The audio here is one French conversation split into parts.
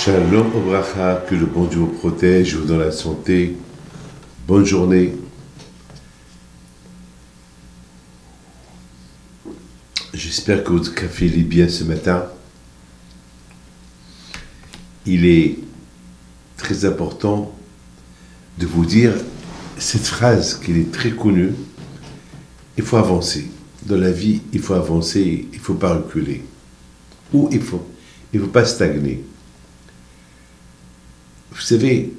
Shalom Obracha, que le bon Dieu vous protège, vous donne la santé. Bonne journée. J'espère que votre café est bien ce matin. Il est très important de vous dire cette phrase qui est très connue. Il faut avancer. Dans la vie, il faut avancer, il ne faut pas reculer. Ou il faut pas stagner. Vous savez,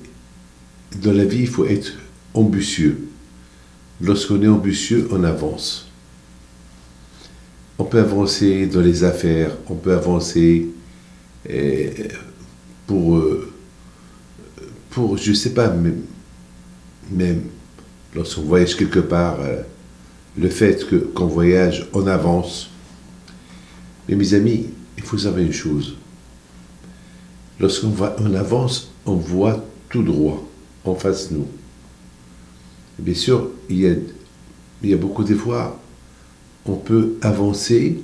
dans la vie, il faut être ambitieux. Lorsqu'on est ambitieux, on avance. On peut avancer dans les affaires, on peut avancer pour je ne sais pas, même lorsqu'on voyage quelque part, le fait qu'on voyage, on avance. Mais mes amis, il faut savoir une chose. Lorsqu'on avance, on voit tout droit en face de nous. Et bien sûr, il y a beaucoup de fois, on peut avancer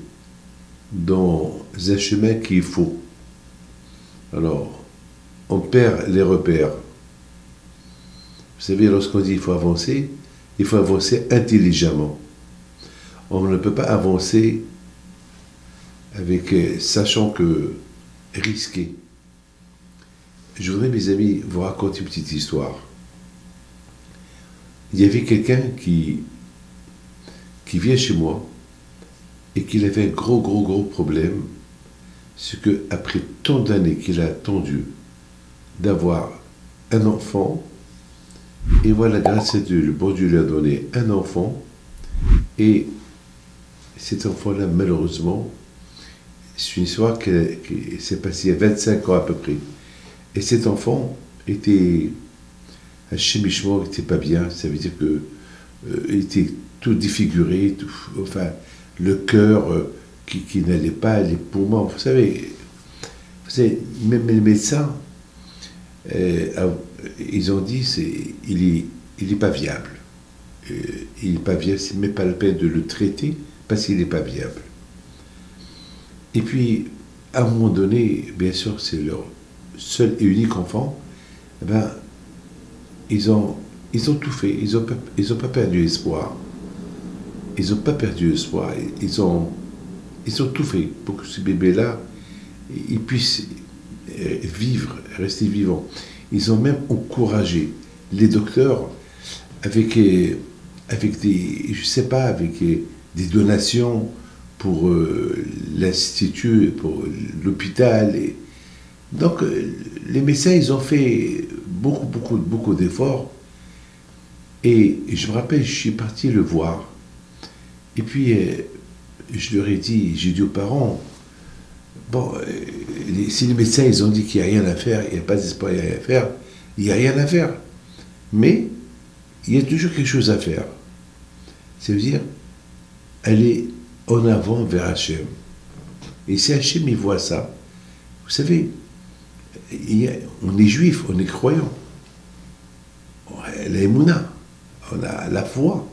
dans un chemin qui est faux. Alors, on perd les repères. Vous savez, lorsqu'on dit qu'il faut avancer intelligemment. On ne peut pas avancer sachant que risquer. Je voudrais, mes amis, vous raconter une petite histoire. Il y avait quelqu'un qui vient chez moi et qu'il avait un gros problème. C'est qu'après tant d'années qu'il a attendu d'avoir un enfant, et voilà, grâce à Dieu, le bon Dieu lui a donné un enfant, et cet enfant-là, malheureusement, c'est une histoire qui s'est passée il y a 25 ans à peu près. Et cet enfant était un chimichement, il n'était pas bien, ça veut dire qu'il était tout défiguré, enfin, le cœur qui n'allait pas, les poumons, vous savez, même les médecins, ils ont dit il est pas viable. Il n'est pas viable, c'est même pas la peine de le traiter parce qu'il n'est pas viable. Et puis, à un moment donné, bien sûr, c'est leur seul et unique enfant, eh ben, ils ont tout fait, ils ont pas perdu espoir. Ils n'ont pas perdu espoir, ils ont tout fait pour que ce bébé-là, il puisse vivre, rester vivant. Ils ont même encouragé les docteurs avec des donations pour l'institut, pour l'hôpital. Donc, les médecins, ils ont fait beaucoup d'efforts. Et je me rappelle, je suis parti le voir. Et puis, j'ai dit aux parents, bon, si les médecins, ils ont dit qu'il n'y a rien à faire, il n'y a pas d'espoir, il n'y a rien à faire, il n'y a rien à faire. Mais, il y a toujours quelque chose à faire. C'est-à-dire, aller en avant vers Hachem. Et si Hachem, il voit ça, vous savez, on est juif, on est croyant. On a l'émouna, on a la foi.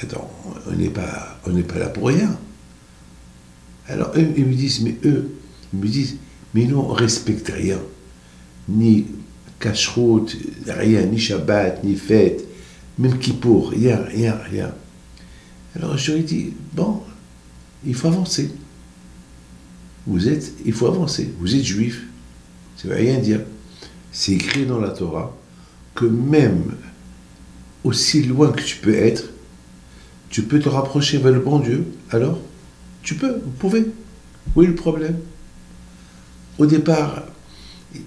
Attends, on n'est pas là pour rien. Alors eux, ils me disent, mais nous, on ne respecte rien. Ni kashrut, rien, ni Shabbat, ni fête, même Kippour, rien. Alors je lui ai dit, bon, il faut avancer. Il faut avancer. Vous êtes juif. Ça ne veut rien dire. C'est écrit dans la Torah que même aussi loin que tu peux être, tu peux te rapprocher vers le bon Dieu. Alors, vous pouvez. Où est le problème? Au départ,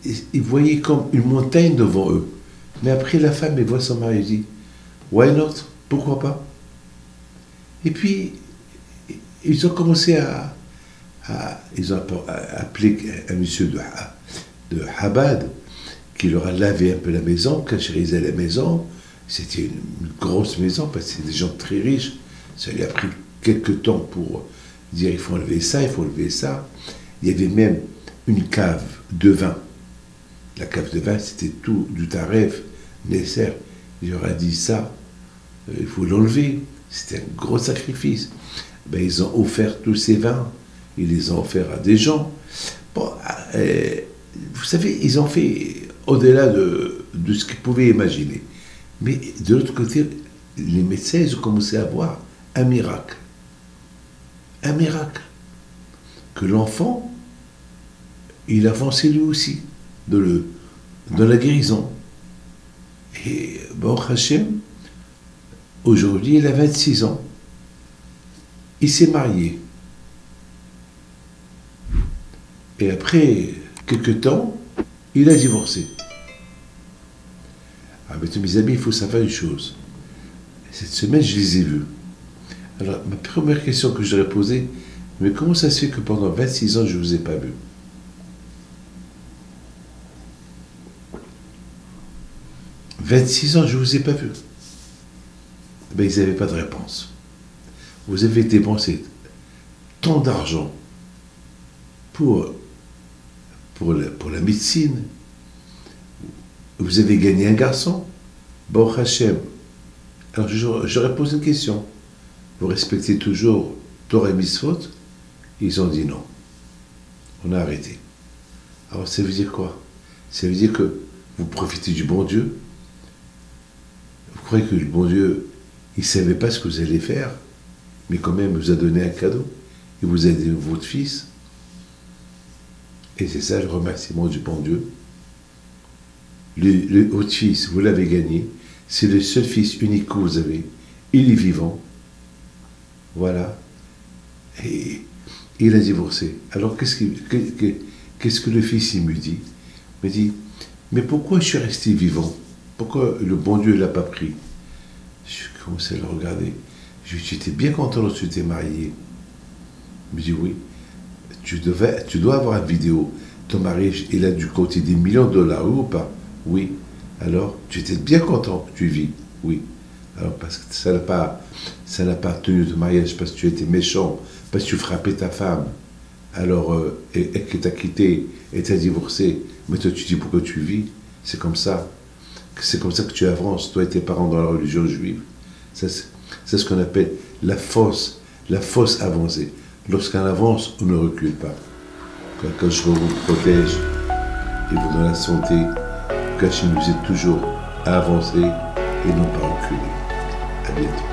ils voyaient comme une montagne devant eux. Mais après, la femme, elle voit son mari et dit, why not? Pourquoi pas? Et puis, ils ont commencé ils ont appelé un monsieur de Chabad qui leur a lavé un peu la maison, cacherisé la maison. C'était une grosse maison parce que c'est des gens très riches. Ça lui a pris quelques temps pour dire il faut enlever ça, il faut enlever ça. Il y avait même une cave de vin. La cave de vin, c'était tout du taref, Nesser. Il leur a dit ça, il faut l'enlever. C'était un gros sacrifice. Ben, ils ont offert tous ces vins. Ils les ont offerts à des gens. Bon, vous savez, ils ont fait au-delà de ce qu'ils pouvaient imaginer. Mais de l'autre côté, les médecins, ils ont commencé à voir un miracle. Un miracle. Que l'enfant, il avançait lui aussi dans la guérison. Et Baruch Hashem, aujourd'hui, il a 26 ans. Il s'est marié. Et après quelques temps, il a divorcé. Ah, mais mes amis, il faut savoir une chose. Cette semaine, je les ai vus. Alors, ma première question que je leur ai posée, mais comment ça se fait que pendant 26 ans, je ne vous ai pas vus? 26 ans, je ne vous ai pas vus. Ben, ils n'avaient pas de réponse. Vous avez dépensé tant d'argent pour la médecine. Vous avez gagné un garçon. Baruch Hashem. Alors, j'aurais posé une question. Vous respectez toujours Torah et Mitzvot? Ils ont dit non. On a arrêté. Alors, ça veut dire quoi? Ça veut dire que vous profitez du bon Dieu. Vous croyez que le bon Dieu, il ne savait pas ce que vous allez faire, mais quand même, il vous a donné un cadeau. Il vous a donné votre fils. Et c'est ça le remerciement du bon Dieu. Votre fils, vous l'avez gagné. C'est le seul fils unique que vous avez. Il est vivant. Voilà. Et il a divorcé. Alors, qu'est-ce que le fils il me dit? Il me dit, mais pourquoi je suis resté vivant? Pourquoi le bon Dieu ne l'a pas pris? Je commençais à le regarder. Je lui ai dit, j'étais bien content lorsque tu t'es marié. Il me dit, oui. Tu dois avoir une vidéo. Ton mariage, il a dû compter des millions de dollars, oui ou pas? Oui. Alors, tu étais bien content que tu vis? Oui. Alors, parce que ça n'a pas tenu de mariage, parce que tu étais méchant, parce que tu frappais ta femme, alors, et que tu as quitté, et tu as divorcé. Mais toi, tu dis pourquoi tu vis? C'est comme ça. C'est comme ça que tu avances, toi et tes parents, dans la religion juive. C'est ce qu'on appelle la fausse avancée. Lorsqu'on avance, on ne recule pas. Quand je vous protège et vous donne la santé, qu'Hachem nous aide toujours à avancer et non pas reculer. À bientôt.